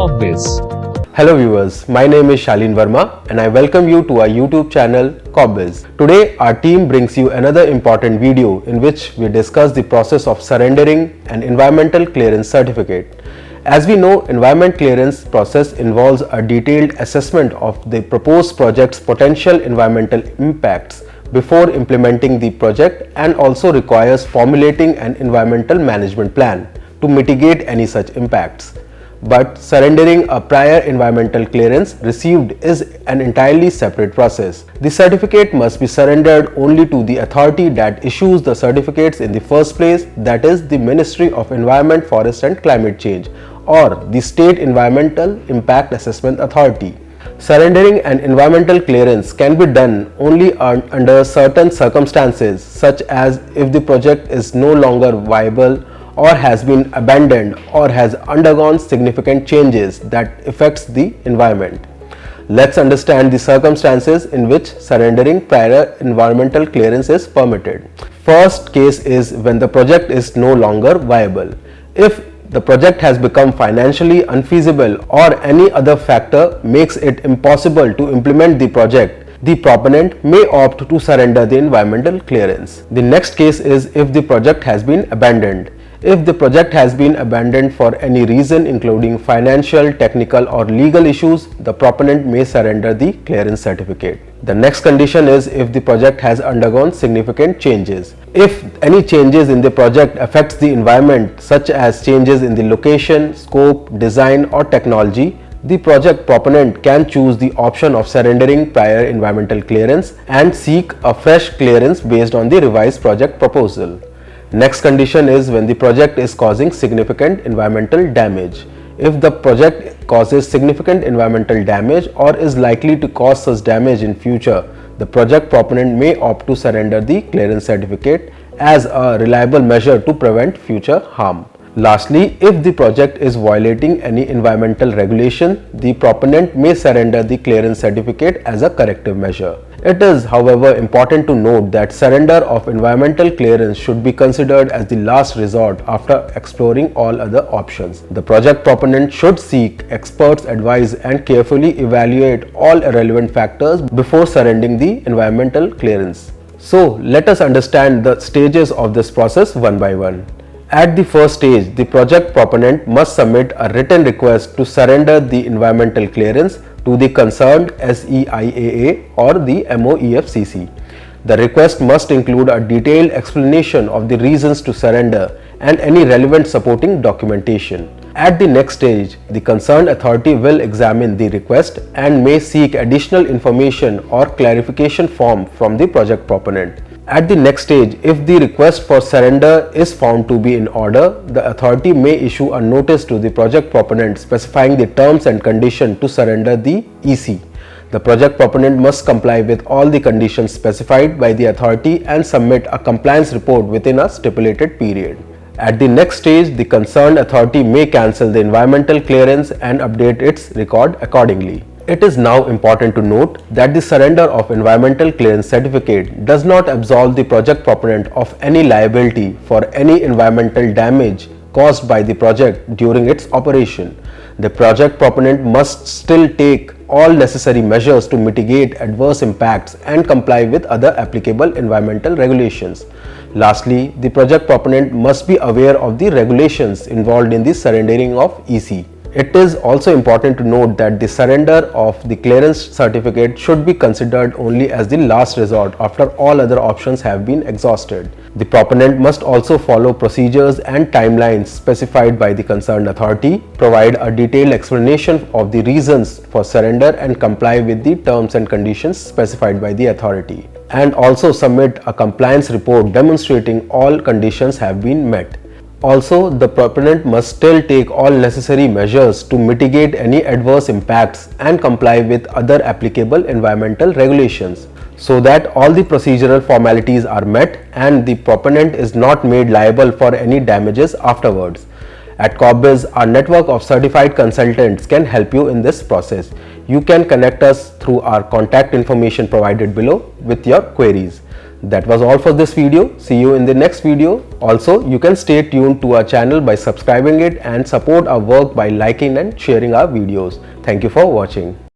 CorpBiz. Hello viewers, my name is Shalin Verma and I welcome you to our YouTube channel CorpBiz. Today our team brings you another important video in which we discuss the process of surrendering an environmental clearance certificate. As we know, environment clearance process involves a detailed assessment of the proposed project's potential environmental impacts before implementing the project and also requires formulating an environmental management plan to mitigate any such impacts. But surrendering a prior environmental clearance received is an entirely separate process. The certificate must be surrendered only to the authority that issues the certificates in the first place, that is the Ministry of Environment, Forest and Climate Change or the State Environmental Impact Assessment Authority. Surrendering an environmental clearance can be done only under certain circumstances, such as if the project is no longer viable or has been abandoned or has undergone significant changes that affects the environment. Let's understand the circumstances in which surrendering prior environmental clearance is permitted. First case is when the project is no longer viable. If the project has become financially unfeasible or any other factor makes it impossible to implement the project, the proponent may opt to surrender the environmental clearance. The next case is if the project has been abandoned. If the project has been abandoned for any reason including financial, technical or legal issues, the proponent may surrender the clearance certificate. The next condition is if the project has undergone significant changes. If any changes in the project affects the environment, such as changes in the location, scope, design or technology, the project proponent can choose the option of surrendering prior environmental clearance and seek a fresh clearance based on the revised project proposal. Next condition is when the project is causing significant environmental damage. If the project causes significant environmental damage or is likely to cause such damage in future, the project proponent may opt to surrender the clearance certificate as a reliable measure to prevent future harm. Lastly, if the project is violating any environmental regulation, the proponent may surrender the clearance certificate as a corrective measure. It is, however, important to note that surrender of environmental clearance should be considered as the last resort after exploring all other options. The project proponent should seek experts' advice and carefully evaluate all relevant factors before surrendering the environmental clearance. So, let us understand the stages of this process one by one. At the first stage, the project proponent must submit a written request to surrender the environmental clearance to the concerned SEIAA or the MOEFCC. The request must include a detailed explanation of the reasons to surrender and any relevant supporting documentation. At the next stage, the concerned authority will examine the request and may seek additional information or clarification form from the project proponent. At the next stage, if the request for surrender is found to be in order, the authority may issue a notice to the project proponent specifying the terms and conditions to surrender the EC. The project proponent must comply with all the conditions specified by the authority and submit a compliance report within a stipulated period. At the next stage, the concerned authority may cancel the environmental clearance and update its record accordingly. It is now important to note that the surrender of environmental clearance certificate does not absolve the project proponent of any liability for any environmental damage caused by the project during its operation. The project proponent must still take all necessary measures to mitigate adverse impacts and comply with other applicable environmental regulations. Lastly, the project proponent must be aware of the regulations involved in the surrendering of EC. It is also important to note that the surrender of the clearance certificate should be considered only as the last resort after all other options have been exhausted. The proponent must also follow procedures and timelines specified by the concerned authority, provide a detailed explanation of the reasons for surrender and comply with the terms and conditions specified by the authority, and also submit a compliance report demonstrating all conditions have been met. Also, the proponent must still take all necessary measures to mitigate any adverse impacts and comply with other applicable environmental regulations so that all the procedural formalities are met and the proponent is not made liable for any damages afterwards. At CorpBiz, our network of certified consultants can help you in this process. You can connect us through our contact information provided below with your queries. That was all for this video. See you in the next video. Also, you can stay tuned to our channel by subscribing it and support our work by liking and sharing our videos. Thank you for watching.